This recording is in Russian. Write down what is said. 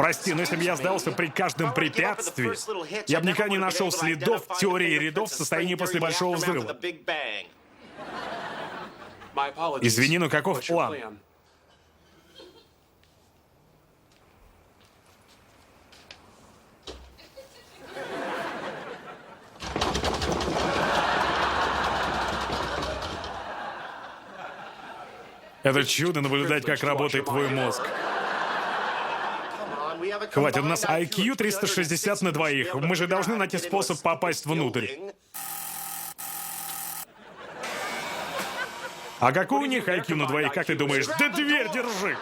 Прости, но если бы я сдался при каждом препятствии, я бы никогда не нашел следов теории рядов в состоянии после Большого Взрыва. Извини, но каков план? Это чудо наблюдать, как работает твой мозг. Хватит, у нас IQ 360 на двоих. Мы же должны найти способ попасть внутрь. А какой у них IQ на двоих, как ты думаешь? Да дверь держи!